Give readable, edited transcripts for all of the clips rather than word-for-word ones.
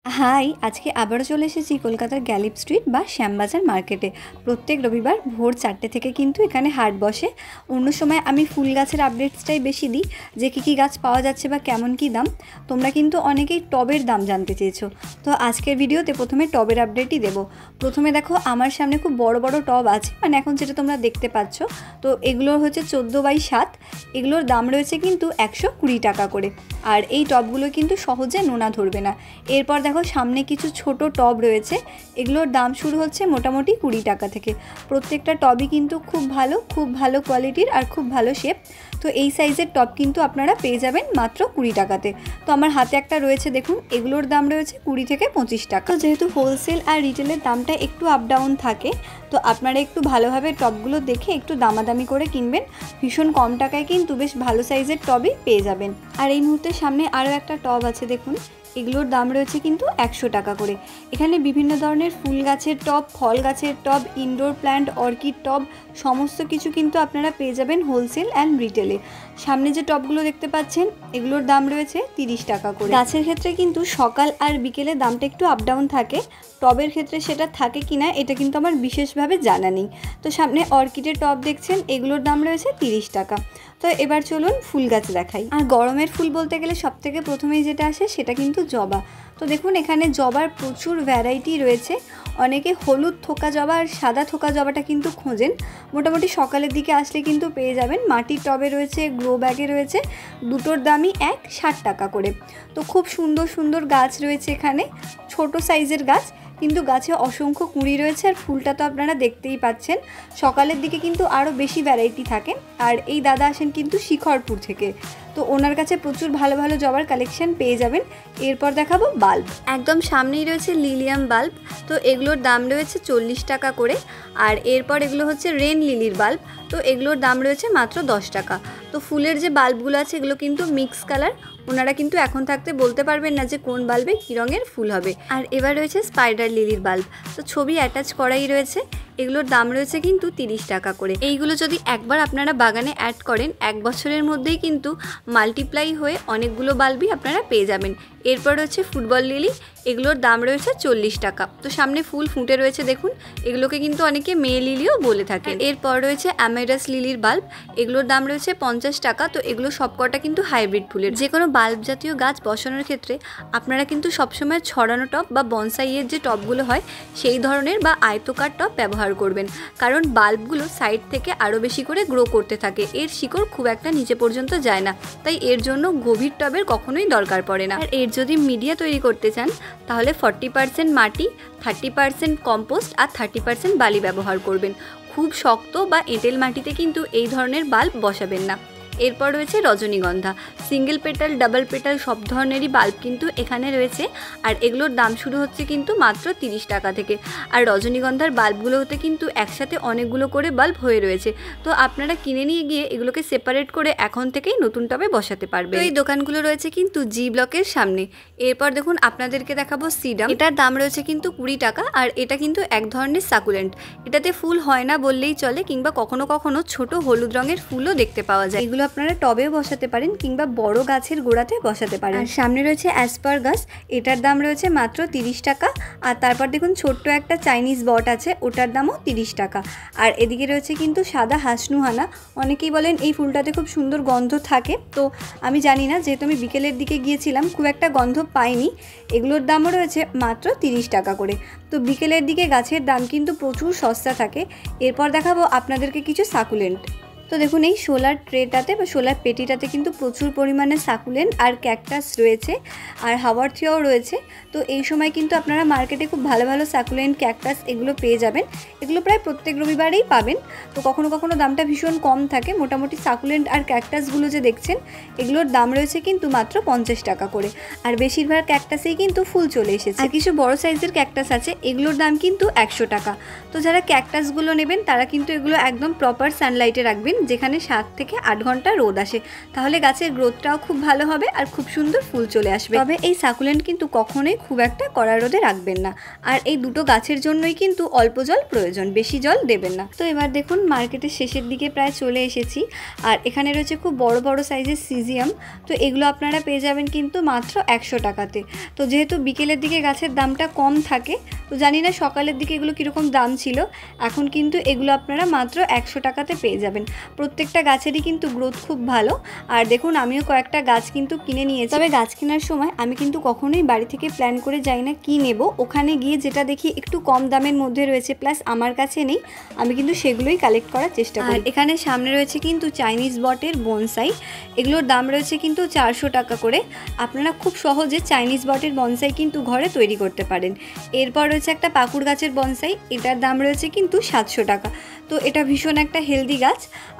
High, আজকে আবারও চলে এসেছি কলকাতার গ্যালিপ স্ট্রিট বা শ্যামবাজার মার্কেটে। প্রত্যেক রবিবার ভোর 4টে থেকে কিন্তু এখানে হাট বসে। অন্য সময় আমি ফুল গাছের আপডেটসটাই বেশি দিই, যে কী গাছ পাওয়া যাচ্ছে বা কেমন কী দাম। তোমরা কিন্তু অনেকেই টবের দাম জানতে চেয়েছো, তো আজকের ভিডিওতে প্রথমে টবের আপডেটই দেবো। প্রথমে দেখো, আমার সামনে খুব বড় বড় টব আছে, মানে এখন যেটা তোমরা দেখতে পাচ্ছ। তো এগুলোর হচ্ছে 14x7, এগুলোর দাম রয়েছে কিন্তু 120 টাকা করে। আর এই টবগুলো কিন্তু সহজে নোনা ধরবে না। এরপর দেখো, সামনে কিছু ছোট টব রয়েছে, এগুলোর দাম শুরু হচ্ছে মোটামুটি 20 টাকা থেকে। প্রত্যেকটা টবই কিন্তু খুব ভালো কোয়ালিটির আর খুব ভালো শেপ। তো এই সাইজের টব কিন্তু আপনারা পেয়ে যাবেন মাত্র 20 টাকাতে। তো আমার হাতে একটা রয়েছে, দেখুন, এগুলোর দাম রয়েছে 20 থেকে 25 টাকা। তো যেহেতু হোলসেল আর রিটেলের দামটা একটু আপ ডাউন থাকে, তো আপনারা একটু ভালোভাবে টবগুলো দেখে একটু দামাদামি করে কিনবেন। ভীষণ কম টাকায় কিন্তু বেশ ভালো সাইজের টবই পেয়ে যাবেন। আর এই মুহূর্তে সামনে আরও একটা টব আছে, দেখুন, এগুলোর দাম রয়েছে কিন্তু 100 টাকা করে। এখানে বিভিন্ন ধরনের ফুল গাছের টব, ফল গাছের টব, ইনডোর প্ল্যান্ট, অর্কিড টব সমস্ত কিছু কিন্তু আপনারা পেয়ে যাবেন হোলসেল অ্যান্ড রিটেলে। সামনে যে টবগুলো দেখতে পাচ্ছেন, এগুলোর দাম রয়েছে 30 টাকা করে। গাছের ক্ষেত্রে কিন্তু সকাল আর বিকেলে দামটা একটু আপ ডাউন থাকে, টবের ক্ষেত্রে সেটা থাকে কিনা এটা কিন্তু আমার বিশেষভাবে জানা নেই। তো সামনে অর্কিডের টব দেখছেন, এগুলোর দাম রয়েছে 30 টাকা। তো এবার চলুন ফুল গাছ দেখাই। আর গরমের ফুল বলতে গেলে সবথেকে প্রথমেই যেটা আসে সেটা কিন্তু জবা। তো দেখুন, এখানে জবার প্রচুর ভ্যারাইটি রয়েছে। অনেকে হলুদ থোকা জবা আর সাদা থোকা জবাটা কিন্তু খোঁজেন। মোটামুটি সকালের দিকে আসলে কিন্তু পেয়ে যাবেন। মাটির টবে রয়েছে, গ্রো ব্যাগে রয়েছে, দুটোর দামই 60 টাকা করে। তো খুব সুন্দর সুন্দর গাছ রয়েছে এখানে, ছোট সাইজের গাছ, কিন্তু গাছে অসংখ্য কুঁড়ি রয়েছে। আর ফুলটা তো আপনারা দেখতেই পাচ্ছেন। সকালের দিকে কিন্তু আরও বেশি ভ্যারাইটি থাকে। আর এই দাদা আসেন কিন্তু শিখরপুর থেকে, তো ওনার কাছে প্রচুর ভালো ভালো জবার কালেকশন পেয়ে যাবেন। এরপর দেখাবো বাল্ব। একদম সামনেই রয়েছে লিলিয়াম বাল্ব, তো এগুলোর দাম রয়েছে 40 টাকা করে। আর এরপর এগুলো হচ্ছে রেন লিলির বাল্ব, তো এগুলোর দাম রয়েছে মাত্র 10 টাকা। তো ফুলের যে বাল্বগুলো আছে এগুলো কিন্তু মিক্স কালার, ওনারা কিন্তু এখন থাকতে বলতে পারবেন না যে কোন বাল্বে কী রঙের ফুল হবে। আর এবার রয়েছে স্পাইডার লিলির বাল্ব, তো ছবি অ্যাটাচ করাই রয়েছে। এগুলোর দাম রয়েছে কিন্তু 30 টাকা করে। এইগুলো যদি একবার আপনারা বাগানে অ্যাড করেন, 1 বছরের মধ্যেই কিন্তু মাল্টিপ্লাই হয়ে অনেকগুলো বাল্বই আপনারা পেয়ে যাবেন। এরপর রয়েছে ফুটবল লিলি, এগুলোর দাম রয়েছে 40 টাকা। তো সামনে ফুল ফুটে রয়েছে, দেখুন, এগুলোকে কিন্তু অনেকে মেয়ে লিলিও বলে থাকেন। এরপর রয়েছে অ্যামেরাস লিলির বাল্ব, এগুলোর দাম রয়েছে 50 টাকা। তো এগুলো সবকটা কিন্তু হাইব্রিড ফুলের। যে কোনো বাল্ব জাতীয় গাছ বসানোর ক্ষেত্রে আপনারা কিন্তু সবসময় ছড়ানো টব বা বনসাইয়ের যে টবগুলো হয় সেই ধরনের বা আয়তকার টব ব্যবহার করবেন, কারণ বাল্বগুলো সাইড থেকে আরও বেশি করে গ্রো করতে থাকে। এর শিকড় খুব একটা নিচে পর্যন্ত যায় না, তাই এর জন্য গভীর টবের কখনোই দরকার পড়ে না। আর এর যদি মিডিয়া তৈরি করতে চান তাহলে 40% মাটি, 30% কম্পোস্ট আর 30% বালি ব্যবহার করবেন। খুব শক্ত বা এঁটেল মাটিতে কিন্তু এই ধরনের বাল্ব বসাবেন না। এরপর রয়েছে রজনীগন্ধা, সিঙ্গেল পেটাল, ডাবল পেটাল সব ধরনেরই বাল্ব কিন্তু এখানে রয়েছে। আর এগুলোর দাম শুরু হচ্ছে কিন্তু মাত্র 30 টাকা থেকে। আর রজনীগন্ধার বাল্বগুলোতে কিন্তু একসাথে অনেকগুলো করে বাল্ব হয়ে রয়েছে, তো আপনারা কিনে নিয়ে গিয়ে এগুলোকে সেপারেট করে এখন থেকেই নতুন টবে বসাতে পারবেন। তো এই দোকানগুলো রয়েছে কিন্তু জি ব্লকের সামনে। এরপর দেখুন, আপনাদেরকে দেখাবো সিডাম, এটার দাম রয়েছে কিন্তু 20 টাকা। আর এটা কিন্তু এক ধরনের সাকুলেন্ট, এটাতে ফুল হয় না বললেই চলে, কিংবা কখনো কখনো ছোট হলুদ রঙের ফুলও দেখতে পাওয়া যায়। এগুলো আপনারা টবেও বসাতে পারেন কিংবা বড় গাছের গোড়াতে বসাতে পারেন। আর সামনে রয়েছে অ্যাসপারগাস, এটার দাম রয়েছে মাত্র 30 টাকা। আর তারপর দেখুন ছোট্ট একটা চাইনিজ বট আছে, ওটার দামও 30 টাকা। আর এদিকে রয়েছে কিন্তু সাদা হাসনুহানা। অনেকেই বলেন এই ফুলটাতে খুব সুন্দর গন্ধ থাকে, তো আমি জানি না, যেহেতু আমি বিকেলের দিকে গিয়েছিলাম খুব একটা গন্ধ পাইনি। এগুলোর দামও রয়েছে মাত্র 30 টাকা করে। তো বিকেলের দিকে গাছের দাম কিন্তু প্রচুর সস্তা থাকে। এরপর দেখাবো আপনাদেরকে কিছু সাকুলেন্ট। তো দেখুন, এই সোলার ট্রেটাতে বা সোলার পেটিটাতে কিন্তু প্রচুর পরিমাণে সাকুলেন্ট আর ক্যাকটাস রয়েছে, আর হাওয়ারথিয়াও রয়েছে। তো এই সময় কিন্তু আপনারা মার্কেটে খুব ভালো ভালো সাকুলেন্ট, ক্যাকটাস এগুলো পেয়ে যাবেন। এগুলো প্রায় প্রত্যেক রবিবারেই পাবেন। তো কখনো কখনো দামটা ভীষণ কম থাকে। মোটামুটি সাকুলেন্ট আর ক্যাকটাসগুলো যে দেখছেন, এগুলোর দাম রয়েছে কিন্তু মাত্র 50 টাকা করে। আর বেশিরভাগ ক্যাকটাসেই কিন্তু ফুল চলে এসেছে। আর কিছু বড় সাইজের ক্যাকটাস আছে, এগুলোর দাম কিন্তু 100 টাকা। তো যারা ক্যাকটাসগুলো নেবেন তারা কিন্তু এগুলো একদম প্রপার সানলাইটে রাখবেন, যেখানে 7 থেকে 8 ঘন্টা রোদ আসে, তাহলে গাছের গ্রোথটাও খুব ভালো হবে আর খুব সুন্দর ফুল চলে আসবে। তবে এই সাকুলেন্ট কিন্তু কখনোই খুব একটা কড়া রোদে রাখবেন না, আর এই দুটো গাছের জন্যই কিন্তু অল্প জল প্রয়োজন, বেশি জল দেবেন না। তো এবার দেখুন মার্কেটের শেষের দিকে প্রায় চলে এসেছি, আর এখানে রয়েছে খুব বড় বড় সাইজের সিজিয়াম। তো এগুলো আপনারা পেয়ে যাবেন কিন্তু মাত্র 100 টাকাতে। তো যেহেতু বিকেলের দিকে গাছের দামটা কম থাকে, তো জানি না সকালের দিকে এগুলো কীরকম দাম ছিল, এখন কিন্তু এগুলো আপনারা মাত্র 100 টাকাতে পেয়ে যাবেন। প্রত্যেকটা গাছেরই কিন্তু গ্রোথ খুব ভালো। আর দেখুন আমিও কয়েকটা গাছ কিন্তু কিনে নিয়েছি। তবে গাছ কেনার সময় আমি কিন্তু কখনোই বাড়ি থেকে প্ল্যান করে যাই না কি নেব, ওখানে গিয়ে যেটা দেখি একটু কম দামের মধ্যে রয়েছে প্লাস আমার কাছে নেই, আমি কিন্তু সেগুলোই কালেক্ট করার চেষ্টা করি। আর এখানে সামনে রয়েছে কিন্তু চাইনিজ বটের বনসাই, এগুলোর দাম রয়েছে কিন্তু 400 টাকা করে। আপনারা খুব সহজে চাইনিজ বটের বনসাই কিন্তু ঘরে তৈরি করতে পারেন। এরপর রয়েছে একটা পাকুড় গাছের বনসাই, এটার দাম রয়েছে কিন্তু 700 টাকা। তো এটা ভীষণ একটা হেলদি গাছ।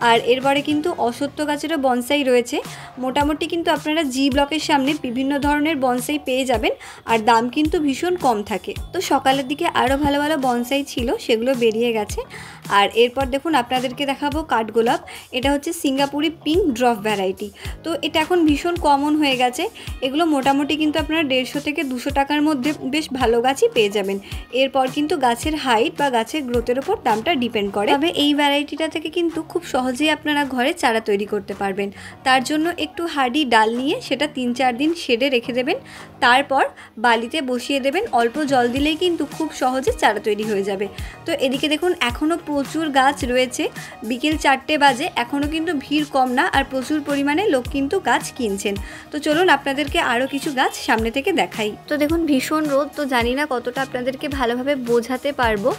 আর এরপরে কিন্তু অশ্বত্থ গাছেরও বনসাই রয়েছে। মোটামুটি কিন্তু আপনারা জি ব্লকের সামনে বিভিন্ন ধরনের বনসাই পেয়ে যাবেন, আর দাম কিন্তু ভীষণ কম থাকে। তো সকালের দিকে আরও ভালো ভালো বনসাই ছিল, সেগুলো বেরিয়ে গেছে। আর এরপর দেখুন আপনাদেরকে দেখাবো কাঠগোলাপ। এটা হচ্ছে সিঙ্গাপুরি পিঙ্ক ড্রপ ভ্যারাইটি। তো এটা এখন ভীষণ কমন হয়ে গেছে। এগুলো মোটামুটি কিন্তু আপনারা 150 থেকে 200 টাকার মধ্যে বেশ ভালো গাছই পেয়ে যাবেন। এরপর কিন্তু গাছের হাইট বা গাছের গ্রোথের উপর দামটা ডিপেন্ড করে। তবে এই ভ্যারাইটিটা থেকে কিন্তু খুব সহজেই আপনারা ঘরে চারা তৈরি করতে পারবেন। তার জন্য একটু হার্ডি ডাল নিয়ে সেটা 3-4 দিন শেডে রেখে দেবেন, তারপর বালিতে বসিয়ে দেবেন। অল্প জল দিলেই কিন্তু খুব সহজে চারা তৈরি হয়ে যাবে। তো এদিকে দেখুন এখনও প্রচুর গাছ রয়েছে, বিকেল 4টে বাজে, এখনও কিন্তু ভিড় কম না, আর প্রচুর পরিমাণে লোক কিন্তু গাছ কিনছেন। তো চলুন আপনাদেরকে আরও কিছু গাছ সামনে থেকে দেখাই। তো দেখুন ভীষণ রোদ, তো জানি না কতটা আপনাদেরকে ভালোভাবে বোঝাতে পারবো।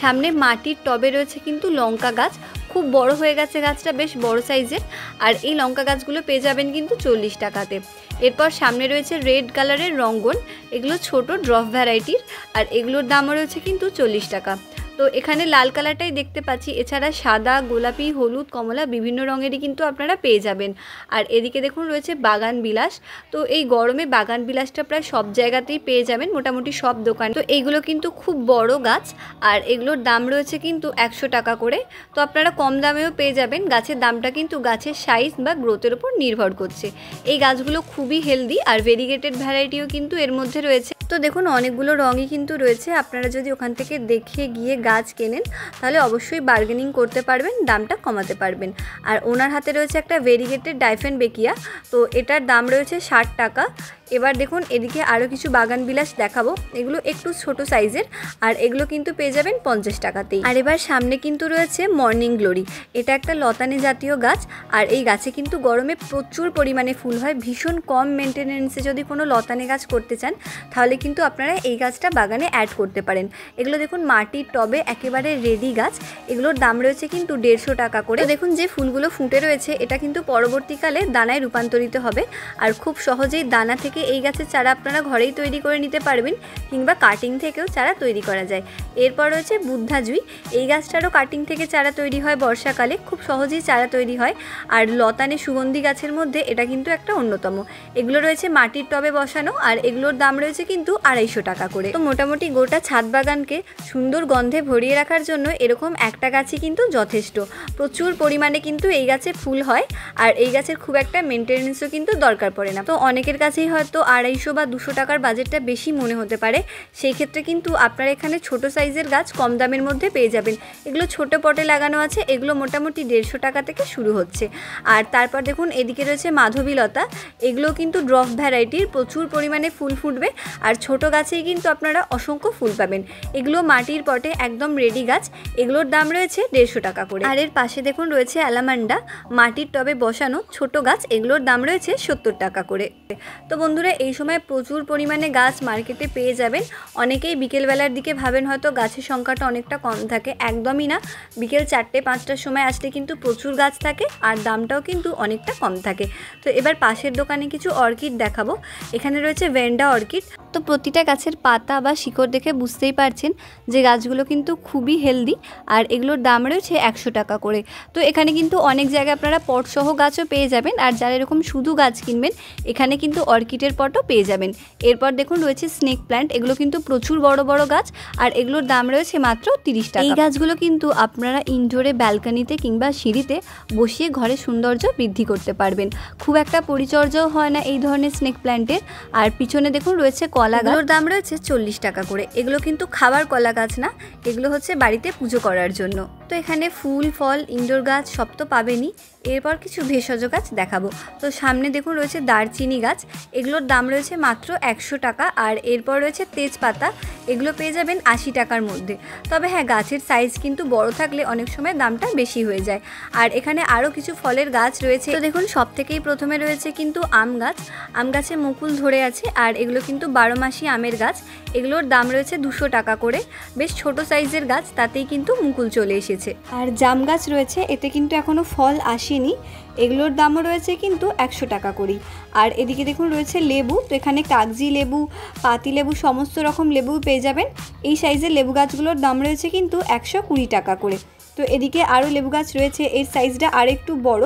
সামনে মাটির টবে রয়েছে কিন্তু লঙ্কা গাছ, খুব বড় হয়ে গেছে গাছটা, বেশ বড় সাইজের। আর এই লঙ্কা গাছগুলো পেয়ে যাবেন কিন্তু 40 টাকাতে। এরপর সামনে রয়েছে রেড কালারের রঙ্গন, এগুলো ছোট ড্রপ ভ্যারাইটির, আর এগুলোর দামও রয়েছে কিন্তু 40 টাকা। তো এখানে লাল কালারটাই দেখতে পাচ্ছি, এছাড়া সাদা, গোলাপি, হলুদ, কমলা বিভিন্ন রঙেরই কিন্তু আপনারা পেয়ে যাবেন। আর এদিকে দেখুন রয়েছে বাগান বিলাস। তো এই গরমে বাগান বিলাসটা প্রায় সব জায়গাতেই পেয়ে যাবেন, মোটামুটি সব দোকান। তো এইগুলো কিন্তু খুব বড় গাছ, আর এগুলোর দাম রয়েছে কিন্তু 100 টাকা করে। তো আপনারা কম দামেও পেয়ে যাবেন। গাছের দামটা কিন্তু গাছের সাইজ বা গ্রোথের উপর নির্ভর করছে। এই গাছগুলো খুবই হেলদি, আর ভেরিগেটেড ভ্যারাইটিও কিন্তু এর মধ্যে রয়েছে। তো দেখুন অনেকগুলো রঙই কিন্তু রয়েছে, আপনারা যদি ওখান থেকে দেখে গিয়ে গাছ কেনেন তাহলে অবশ্যই বার্গেনিং করতে পারবেন, দামটা কমাতে পারবেন। আর ওনার হাতে রয়েছে একটা ভেরিগেটেড ডাইফেন বেকিয়া, তো এটার দাম রয়েছে 60 টাকা। এবার দেখুন এদিকে আরও কিছু বাগান বিলাস দেখাবো, এগুলো একটু ছোট সাইজের, আর এগুলো কিন্তু পেয়ে যাবেন 50 টাকাতেই। আর এবার সামনে কিন্তু রয়েছে মর্নিং গ্লোরি, এটা একটা লতানে জাতীয় গাছ, আর এই গাছে কিন্তু গরমে প্রচুর পরিমাণে ফুল হয়। ভীষণ কম মেনটেনেন্সে যদি কোনো লতানে গাছ করতে চান তাহলে কিন্তু আপনারা এই গাছটা বাগানে অ্যাড করতে পারেন। এগুলো দেখুন মাটির টবে একেবারে রেডি গাছ, এগুলোর দাম রয়েছে কিন্তু 150 টাকা করে। দেখুন যে ফুলগুলো ফুটে রয়েছে এটা কিন্তু পরবর্তীকালে দানায় রূপান্তরিত হবে, আর খুব সহজেই দানা থেকে এই গাছের চারা আপনারা ঘরেই তৈরি করে নিতে পারবেন, কিংবা কাটিং থেকেও চারা তৈরি করা যায়। এরপর রয়েছে বুদ্ধা জুই, এই গাছটারও কাটিং থেকে চারা তৈরি হয় বর্ষাকালে, খুব সহজেই চারা তৈরি হয়। আর লতানে সুগন্ধি গাছের মধ্যে এটা কিন্তু একটা অন্যতম। এগুলো রয়েছে মাটির টবে বসানো, আর এগুলোর দাম রয়েছে কিন্তু 250 টাকা করে। তো মোটামুটি গোটা ছাদ বাগানকে সুন্দর গন্ধে ভরিয়ে রাখার জন্য এরকম একটা গাছই কিন্তু যথেষ্ট। প্রচুর পরিমাণে কিন্তু এই গাছে ফুল হয়, আর এই গাছের খুব একটা মেনটেনেন্সও কিন্তু দরকার পড়ে না। তো অনেকের কাছেই হয়তো 250 বা 200 টাকার বাজেটটা বেশি মনে হতে পারে, সেই ক্ষেত্রে কিন্তু আপনারা এখানে ছোট সাইজের গাছ কম দামের মধ্যে পেয়ে যাবেন। এগুলো ছোট পটে লাগানো আছে, এগুলো মোটামুটি 150 টাকা থেকে শুরু হচ্ছে। আর তারপর দেখুন এদিকে রয়েছে মাধবীলতা, এগুলো কিন্তু ড্রপ ভ্যারাইটির, প্রচুর পরিমাণে ফুল ফুটবে, আর ছোট গাছেই কিন্তু আপনারা অসংখ্য ফুল পাবেন। এগুলো মাটির পটে একদম রেডি গাছ, এগুলোর দাম রয়েছে 150 টাকা করে। আর এর পাশে দেখুন রয়েছে অ্যালামান্ডা, মাটির টবে বসানো ছোট গাছ, এগুলোর দাম রয়েছে 70 টাকা করে। তো বন্ধুরা এই সময় প্রচুর পরিমাণে গাছ মার্কেটে পেয়ে যাবেন। অনেকেই বিকেলবেলার দিকে ভাবেন হয়তো গাছের সংখ্যাটা অনেকটা কম থাকে, একদমই না। বিকেল 4টে-5টার সময় আসলে কিন্তু প্রচুর গাছ থাকে, আর দামটাও কিন্তু অনেকটা কম থাকে। তো এবার পাশের দোকানে কিছু অর্কিড দেখাবো। এখানে রয়েছে ভেন্ডা অর্কিড, তো প্রতিটা গাছের পাতা বা শিকড় দেখে বুঝতেই পারছেন যে গাছগুলো কিন্তু খুবই হেলদি, আর এগুলোর দাম রয়েছে 100 টাকা করে। তো এখানে কিন্তু অনেক জায়গায় আপনারা পটসহ গাছও পেয়ে যাবেন, আর যারা এরকম শুধু গাছ কিনবেন এখানে কিন্তু অর্কিডের পটও পেয়ে যাবেন। এরপর দেখুন রয়েছে স্নেক প্ল্যান্ট, এগুলো কিন্তু প্রচুর বড় বড় গাছ, আর এগুলোর দাম রয়েছে মাত্র 30 টাকা। এই গাছগুলো কিন্তু আপনারা ইনডোরে ব্যালকনিতে কিংবা সিঁড়িতে বসিয়ে ঘরে সৌন্দর্য বৃদ্ধি করতে পারবেন। খুব একটা পরিচর্যাও হয় না এই ধরনের স্নেক প্ল্যান্টের। আর পিছনে দেখুন রয়েছে কলা গাছ, দাম রয়েছে 40 টাকা করে। এগুলো কিন্তু খাবার কলা গাছ না, এগুলো হচ্ছে বাড়িতে পুজো করার জন্য। তো এখানে ফুল ফল ইনডোর গাছ সব তো পাবেনই, এরপর কিছু ভেষজ গাছ দেখাবো। তো সামনে দেখুন রয়েছে দারচিনি গাছ, এগুলোর দাম রয়েছে মাত্র 100 টাকা। আর এরপর রয়েছে তেজপাতা, এগুলো পেয়ে যাবেন 80 টাকার মধ্যে। তবে হ্যাঁ, গাছের সাইজ কিন্তু বড় থাকলে অনেক সময় দামটা বেশি হয়ে যায়। আর এখানে আরও কিছু ফলের গাছ রয়েছে। তো দেখুন সব থেকেই প্রথমে রয়েছে কিন্তু আম গাছ, আম গাছে মুকুল ধরে আছে, আর এগুলো কিন্তু 12 মাসি আমের গাছ। এগুলোর দাম রয়েছে 200 টাকা করে। বেশ ছোট সাইজের গাছ, তাতেই কিন্তু মুকুল চলে এসেছে। আর জাম গাছ রয়েছে, এতে কিন্তু এখনও ফল আসেনি, এগুলোর দামও রয়েছে কিন্তু 100 টাকা করেই। আর এদিকে দেখুন রয়েছে লেবু, তো এখানে কাগজি লেবু, পাতি লেবু, সমস্ত রকম লেবু পেয়ে যাবেন। এই সাইজের লেবু গাছগুলোর দাম রয়েছে কিন্তু 120 টাকা করে। তো এদিকে আরও লেবু গাছ রয়েছে, এর সাইজটা আরেকটু বড়,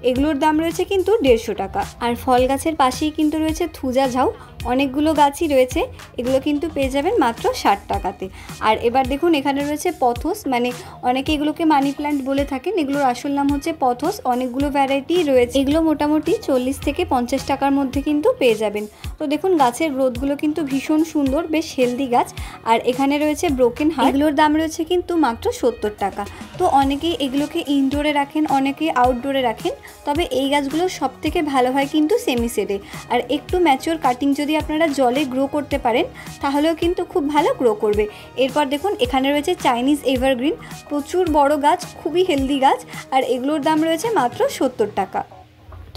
এগুলোর দাম রয়েছে কিন্তু 150 টাকা। আর ফল গাছের পাশেই কিন্তু রয়েছে থুজা ঝাউ, অনেকগুলো গাছই রয়েছে, এগুলো কিন্তু পেয়ে যাবেন মাত্র 60 টাকাতে। আর এবার দেখুন এখানে রয়েছে পথস, মানে অনেকে এগুলোকে মানি প্ল্যান্ট বলে থাকেন, এগুলোর আসল নাম হচ্ছে পথস। অনেকগুলো ভ্যারাইটি রয়েছে, এগুলো মোটামুটি 40 থেকে 50 টাকার মধ্যে কিন্তু পেয়ে যাবেন। তো দেখুন গাছের গ্রোথগুলো কিন্তু ভীষণ সুন্দর, বেশ হেলদি গাছ। আর এখানে রয়েছে ব্রোকেন হার্ট, এগুলোর দাম রয়েছে কিন্তু মাত্র 70 টাকা। তো অনেকেই এগুলোকে ইনডোরে রাখেন, অনেকেই আউটডোরে রাখেন, তবে এই গাছগুলো সব থেকে ভালো হয় কিন্তু সেমি সেডে। আর একটু ম্যাচিওর কাটিং যদি আপনারা জলে গ্রো করতে পারেন তাহলেও কিন্তু খুব ভালো গ্রো করবে। এরপর দেখুন এখানে রয়েছে চাইনিজ এভারগ্রিন, প্রচুর বড় গাছ, খুবই হেলদি গাছ, আর এগুলোর দাম রয়েছে মাত্র 70 টাকা।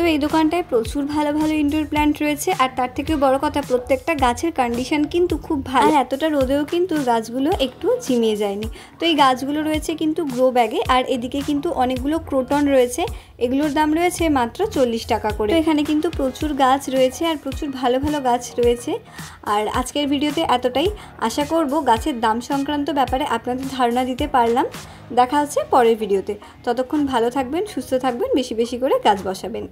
তো এই দোকানটায় প্রচুর ভালো ভালো ইনডোর প্ল্যান্ট রয়েছে, আর তার থেকেও বড় কথা প্রত্যেকটা গাছের কন্ডিশন কিন্তু খুব ভালো, আর এতটা রোদেও কিন্তু গাছগুলো একটু ঝিমিয়ে যায়নি। তো এই গাছগুলো রয়েছে কিন্তু গ্রো ব্যাগে। আর এদিকে কিন্তু অনেকগুলো ক্রোটন রয়েছে, এগুলোর দাম রয়েছে মাত্র 40 টাকা করে। তো এখানে কিন্তু প্রচুর গাছ রয়েছে, আর প্রচুর ভালো ভালো গাছ রয়েছে। আর আজকের ভিডিওতে এতটাই, আশা করব গাছের দাম সংক্রান্ত ব্যাপারে আপনাদের ধারণা দিতে পারলাম। দেখা হচ্ছে পরের ভিডিওতে, ততক্ষণ ভালো থাকবেন, সুস্থ থাকবেন, বেশি বেশি করে গাছ বসাবেন।